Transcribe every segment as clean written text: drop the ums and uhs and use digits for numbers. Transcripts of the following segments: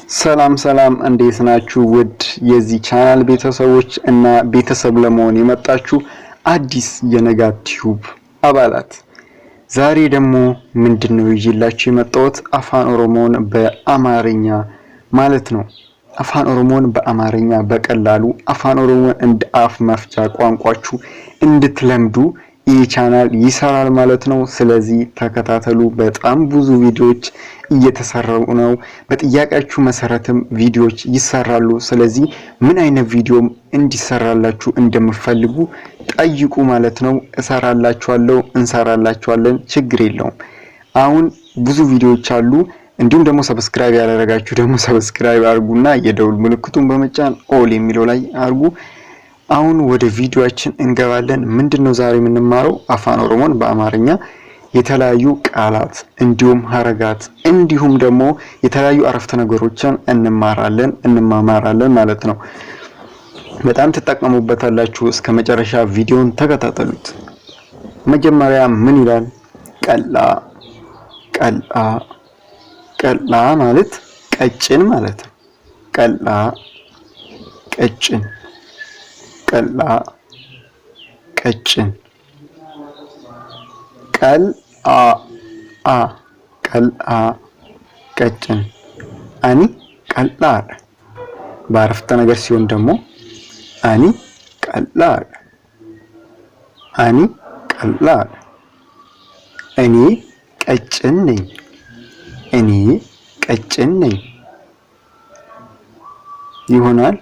ሰላም እንዴት ናችሁ? ውድ የዚህ ቻናል ቤተሰቦች እና ቤተሰብ ለመሆን የመጣችሁ አዲስ የነጋት ቲዩብ አባላት ዛሬ ደግሞ ምንድነው ይዤላችሁ የመጣሁት አፋን ኦሮሞን በአማርኛ ማለት ነው። አፋን ኦሮሞን በአማርኛ በቀላሉ አፋን ኦሮሞን እንደ አፍ መፍቻ ቋንቋችሁ እንድትለምዱ ይህ ቻናል ይሰራል ማለት ነው። ስለዚህ ተከታተሉ። በጣም ብዙ ቪዲዮዎች እየተሰራው ነው። በጥያቄያችሁ መሰረትም ቪዲዮዎች ይሰራሉ። ስለዚህ ምን አይነት ቪዲዮ እንዲሰራላችሁ እንደምትፈልጉ ጠይቁ ማለት ነው። እሰራላችኋለሁ፣ እንሰራላችኋለን፣ ችግር የለውም። አሁን ብዙ ቪዲዮዎች አሉ። እንዲሁም ደግሞ ሰብስክራይብ ያላደረጋችሁ ደግሞ ሰብስክራይብ አድርጉና የደውል ምልክቱን በመጫን ኦል የሚለው ላይ አድርጉ። አሁን ወደ ቪዲዮአችን እንገባለን። ምንድነው ዛሬ የምንማረው? አፋን ኦሮሞን በአማርኛ የተለያዩ ቃላት እንዲሁም ሐረጋት እንዲሁም ደግሞ የተለያዩ አረፍተ ነገሮችን እንማማራለን ማለት ነው። በጣም ተጠቀሙበታላችሁ። እስከ መጨረሻ ቪዲዮን ተከታተሉት። መጀመሪያ ምን ይላል? ቀላ ማለት ቀጭን ማለት ነው። ቀጭን ቀጭን ቀጭን አኒ ቀላል በአረፍተ ነገር ሲሆን ደግሞ አኒ ቀላል እኔ ቀጭን ነኝ ይሆናል።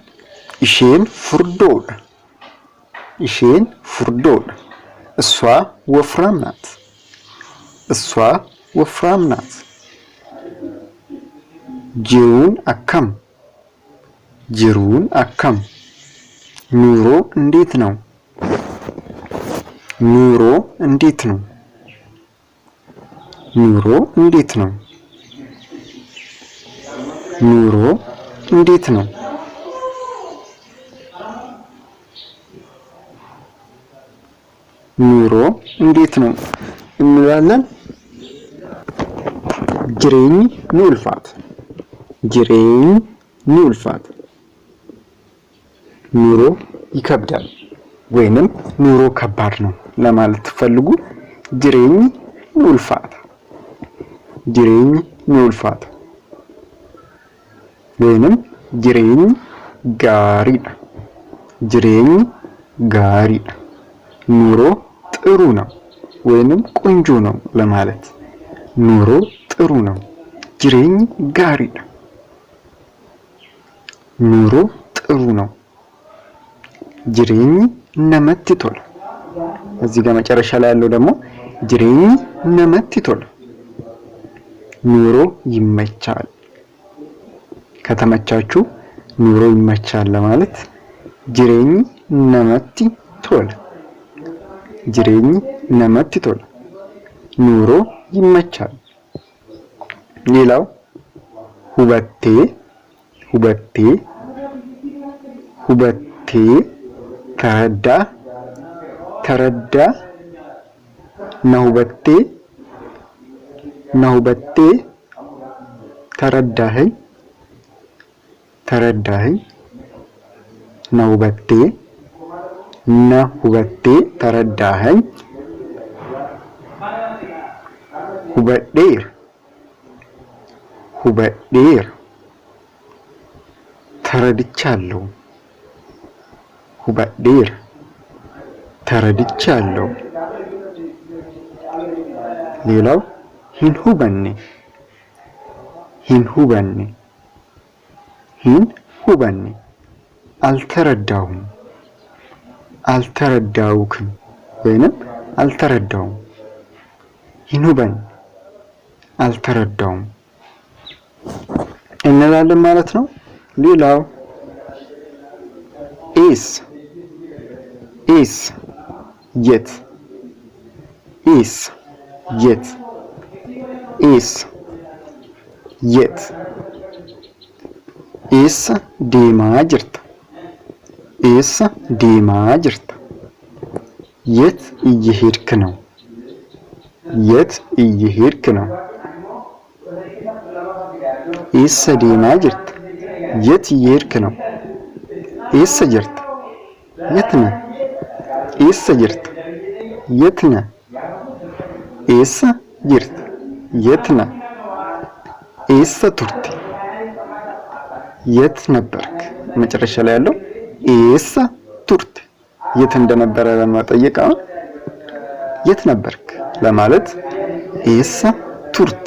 ኢሼን ፉርዶል እሷ ወፍራም ናት። ጅሩን አከም ኑሮ እንዴት ነው? ኑሮ እንዴት ነው? ኑሮ እንዴት ነው እንላለን። ጅሬኝ ኑልፋት ኑሮ ይከብዳል ወይንም ኑሮ ከባድ ነው ለማለት ትፈልጉ ጅሬኝ ኑልፋት ወይንም ጅሬኝ ጋሪ ኑሮ ጥሩ ነው ወይንም ቆንጆ ነው ለማለት ኑሮ ጥሩ ነው። ጅሬኝ ጋሪ ኑሮ ጥሩ ነው። ጅሬኝ ነመት ቶላ እዚህ ጋር መጨረሻ ላይ ያለው ደግሞ ጅሬኝ ነመት ቶላ ኑሮ ይመቻል። ከተመቻችሁ ኑሮ ይመቻል ለማለት ጅሬኝ ነመት ቶላ ኑሮ ይመቻል። ሌላው ሁበቴ ተረዳ ነሁበቴ ተረዳኸኝ ነሁበቴ ተረዳኸኝ ሁበዴር ተረድቻለሁ ሌላው ሂንሁበኔ አልተረዳውክም ወይንም አልተረዳውም። ሂንሁበን አልተረዳውም እንላለን ማለት ነው። ሌላው ኤስ የት ኤስ ዴማ ጅርታ የት እየሄድክ ነው? ኤሰ ዴማ ጅርት የት እየሄድክ ነው? ኤሰ ጅርት የት ነህ? ኤሰ ጅርት የት ነህ? ኤሰ ጅርት የት ነህ? ኤሰ ቱርቲ የት ነበርክ? መጨረሻ ላይ ያለው ኤሰ ቱርቲ የት እንደነበረ ለማጠየቅ አሁን የት ነበርክ ለማለት ኤሰ ቱርቲ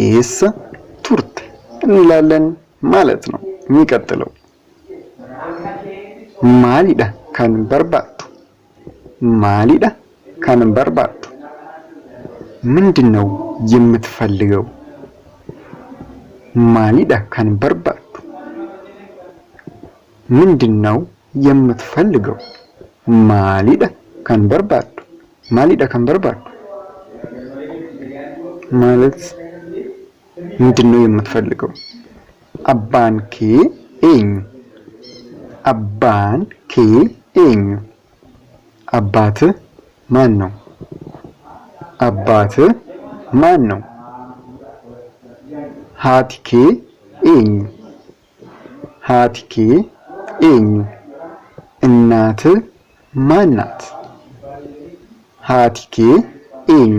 ኤሰ ቱርቲ እንላለን ማለት ነው። የሚቀጥለው ማሊዳ ካን በርባቱ ማሊዳ ካን በርባቱ ምንድነው የምትፈልገው? ማሊዳ ካን በርባቱ ምንድነው የምትፈልገው? ማሊዳ ካን በርባቱ ማሊዳ ካን በርባቱ ማለት ምንድነው የምትፈልገው? አባን ኬ ኤኝ አባን ኬ ኤኝ አባት ማን ነው? አባት ማን ነው? ሃቲኬ ኤኝ ሃቲኬ ኤኝ እናት ማን ናት? ሃቲኬ ኤኝ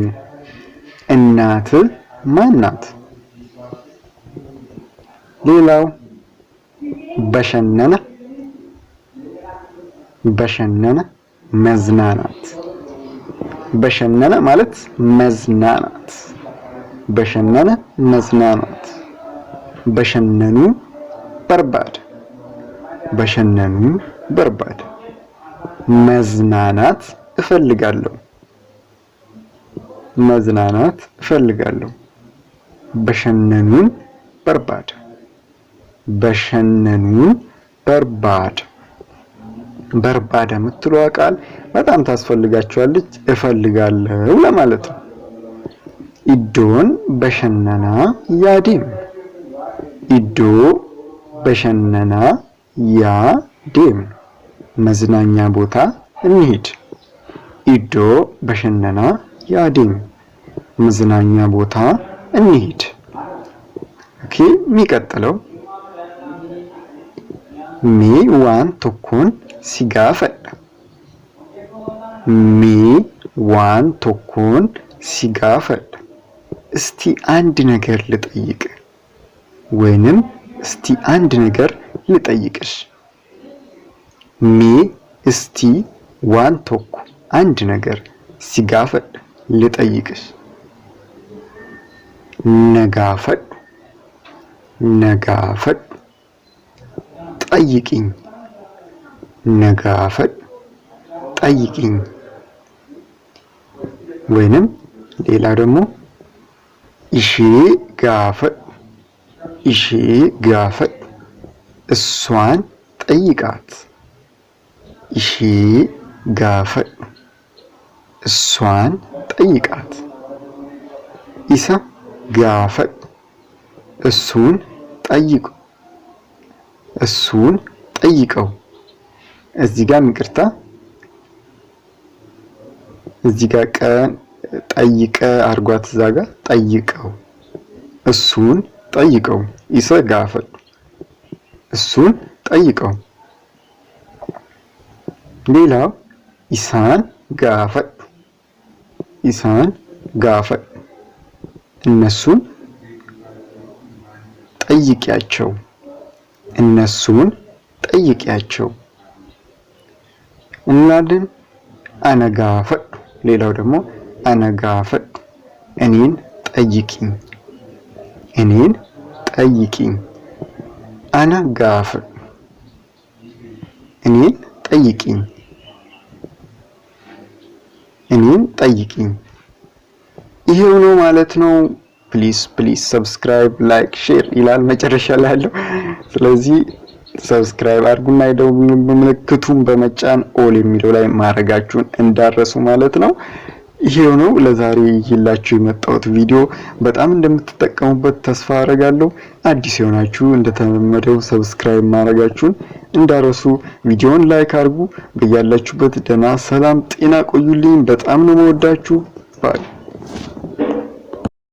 እናት ማን ናት? ሌላው በሸነነ በሸነነ መዝናናት በሸነነ ማለት መዝናናት በሸነነ መዝናናት በሸነኑ በርባድ በሸነኑ በርባድ መዝናናት እፈልጋለሁ መዝናናት እፈልጋለሁ በሸነኑን በርባድ በሸነኑን በርባድ በርባድ የምትለዋ ቃል በጣም ታስፈልጋቸዋለች እፈልጋለሁ ለማለት ነው። ኢዶን በሸነና ያዴም ኢዶ በሸነና ያዴም መዝናኛ ቦታ እንሂድ። ኢዶ በሸነና ያዴም መዝናኛ ቦታ እንሂድ። ኦኬ የሚቀጥለው ሜ ዋን ቶኮን ሲጋፈዳ ሜ ዋን ቶኮን ሲጋፈዳ እስቲ አንድ ነገር ልጠይቅ ወይንም እስቲ አንድ ነገር ልጠይቅሽ። ሜ እስቲ ዋን ቶኮ አንድ ነገር ሲጋፈዳ ልጠይቅሽ። ነጋፈድ ነጋፈድ ጠይቂኝ ነጋፈድ ጠይቂኝ ወይንም ሌላ ደግሞ ኢሺ ጋፈድ ኢሺ ጋፈድ እሷን ጠይቃት ኢሺ ጋፈድ እሷን ጠይቃት። ኢሳ ጋፈድ እሱን ጠይቁ እሱን ጠይቀው። እዚህ ጋር ይቅርታ እዚህ ጋር ጠይቀ አርጓት እዛ ጋር ጠይቀው እሱን ጠይቀው። ኢሳ ጋፈድ እሱን ጠይቀው። ሌላው ኢሳን ጋፈድ ኢሳን ጋፈድ እነሱን ጠይቂያቸው እነሱን ጠይቂያቸው እንላለን። አነጋፈድ ሌላው ደግሞ አነጋፈድ እኔን ጠይቂኝ እኔን ጠይቂኝ። አነጋፈድ እኔን ጠይቂኝ እኔን ጠይቂኝ። ይሄው ነው ማለት ነው። ፕሊዝ ሰብስክራይብ ላይክ ሼር ይላል መጨረሻ ላይ ያለው። ስለዚህ ሰብስክራይብ አድርጉና የደውል ምልክቱን በመጫን ኦል የሚለው ላይ ማድረጋችሁን እንዳረሱ ማለት ነው። ይሄው ነው ለዛሬ ይላችሁ የመጣሁት ቪዲዮ። በጣም እንደምትጠቀሙበት ተስፋ አደርጋለሁ። አዲስ የሆናችሁ እንደተለመደው ሰብስክራይብ ማድረጋችሁን እንዳረሱ። ቪዲዮውን ላይክ አድርጉ። በያላችሁበት ደህና ሰላም ጤና ቆዩልኝ። በጣም ነው የምወዳችሁ። ባይ